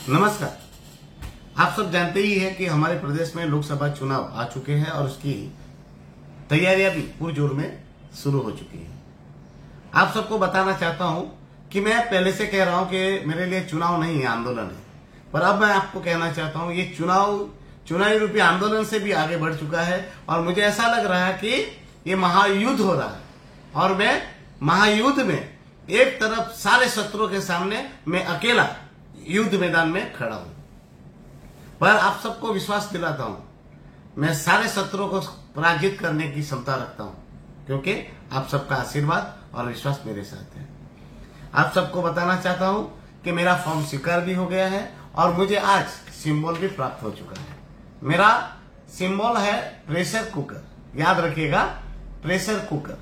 नमस्कार। आप सब जानते ही हैं कि हमारे प्रदेश में लोकसभा चुनाव आ चुके हैं और उसकी तैयारियां भी पुरजोर में शुरू हो चुकी है। आप सबको बताना चाहता हूं कि मैं पहले से कह रहा हूं कि मेरे लिए चुनाव नहीं है, आंदोलन है। पर अब मैं आपको कहना चाहता हूं ये चुनावी रूपी आंदोलन से भी आगे बढ़ चुका है और मुझे ऐसा लग रहा है कि ये महायुद्ध हो रहा है और मैं महायुद्ध में एक तरफ सारे शत्रुओं के सामने मैं अकेला युद्ध मैदान में खड़ा हूं। पर आप सबको विश्वास दिलाता हूं मैं सारे शत्रुओं को पराजित करने की क्षमता रखता हूं, क्योंकि आप सबका आशीर्वाद और विश्वास मेरे साथ है। आप सबको बताना चाहता हूं कि मेरा फॉर्म स्वीकार भी हो गया है और मुझे आज सिंबल भी प्राप्त हो चुका है। मेरा सिंबल है प्रेशर कुकर। याद रखिएगा, प्रेशर कुकर।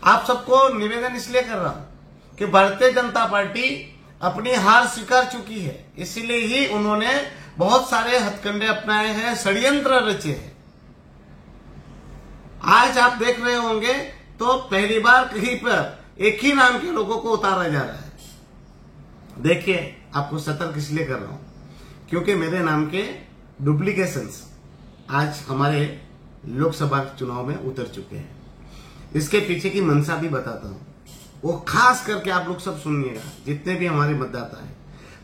आप सबको निवेदन इसलिए कर रहा हूं कि भारतीय जनता पार्टी अपनी हार स्वीकार चुकी है, इसीलिए ही उन्होंने बहुत सारे हथकंडे अपनाए हैं, षड्यंत्र रचे हैं। आज आप देख रहे होंगे तो पहली बार कहीं पर एक ही नाम के लोगों को उतारा जा रहा है। देखिए, आपको सतर्क इसलिए कर रहा हूं क्योंकि मेरे नाम के डुप्लीकेशंस आज हमारे लोकसभा चुनाव में उतर चुके हैं। इसके पीछे की मंशा भी बताता हूं, वो खास करके आप लोग सब सुनिएगा, जितने भी हमारे मतदाता हैं।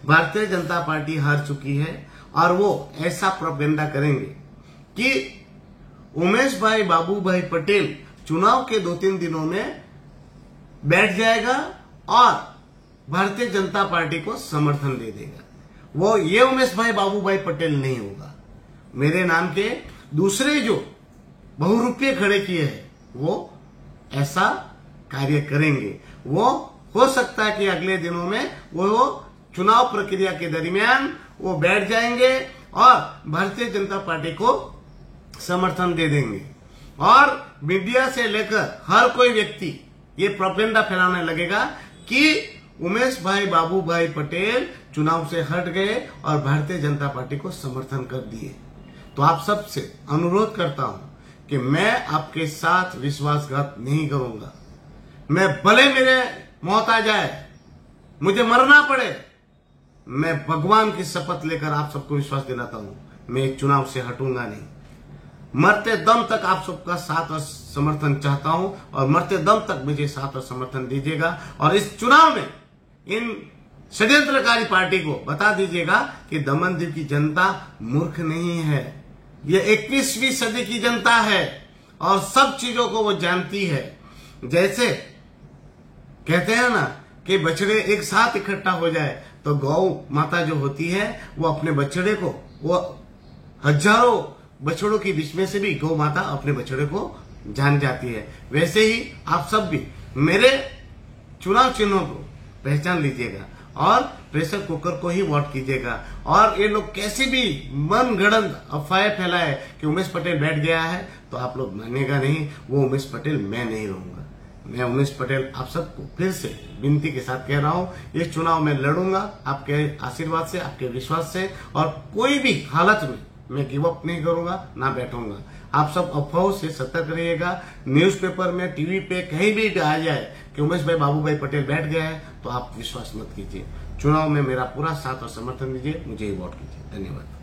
भारतीय जनता पार्टी हार चुकी है और वो ऐसा प्रोपेगेंडा करेंगे कि उमेश भाई बाबू भाई पटेल चुनाव के 2-3 दिनों में बैठ जाएगा और भारतीय जनता पार्टी को समर्थन दे देगा। वो ये उमेश भाई बाबू भाई पटेल नहीं होगा। मेरे नाम के दूसरे जो बहुरूपये खड़े किए हैं वो ऐसा कार्य करेंगे। वो हो सकता है कि अगले दिनों में वो चुनाव प्रक्रिया के दरमियान वो बैठ जाएंगे और भारतीय जनता पार्टी को समर्थन दे देंगे और मीडिया से लेकर हर कोई व्यक्ति ये प्रोपेगेंडा फैलाने लगेगा कि उमेश भाई बाबू भाई पटेल चुनाव से हट गए और भारतीय जनता पार्टी को समर्थन कर दिए। तो आप सबसे अनुरोध करता हूं कि मैं आपके साथ विश्वासघात नहीं करूंगा। मैं भले मेरे मौत आ जाए, मुझे मरना पड़े, मैं भगवान की शपथ लेकर आप सबको विश्वास दिलाता हूं मैं एक चुनाव से हटूंगा नहीं। मरते दम तक आप सबका साथ और समर्थन चाहता हूं और मरते दम तक मुझे साथ और समर्थन दीजिएगा और इस चुनाव में इन षड्यंत्रकारी पार्टी को बता दीजिएगा कि दमनदीप की जनता मूर्ख नहीं है। ये 21वीं सदी की जनता है और सब चीजों को वो जानती है। जैसे कहते हैं ना कि बछड़े एक साथ इकट्ठा हो जाए तो गौ माता जो होती है वो अपने बछड़े को, वो हजारों बछड़ों के बीच में से भी गौ माता अपने बछड़े को जान जाती है। वैसे ही आप सब भी मेरे चुनाव चिन्हों को पहचान लीजिएगा और प्रेशर कुकर को ही वोट कीजिएगा। और ये लोग कैसी भी मन गढ़ंत अफवाहें फैलाए कि उमेश पटेल बैठ गया है तो आप लोग मानिएगा नहीं, वो उमेश पटेल मैं नहीं रहूंगा। मैं उमेश पटेल आप सबको फिर से विनती के साथ कह रहा हूं, ये चुनाव में लड़ूंगा आपके आशीर्वाद से, आपके विश्वास से और कोई भी हालत में मैं गिव अप नहीं करूंगा, ना बैठूंगा। आप सब अफवाहों से सतर्क रहिएगा। न्यूज़पेपर में, टीवी पे कहीं भी आ जाए कि उमेश भाई बाबू भाई पटेल बैठ गया है तो आप विश्वास मत कीजिए। चुनाव में मेरा पूरा साथ और समर्थन दीजिए, मुझे ही वोट कीजिए। धन्यवाद।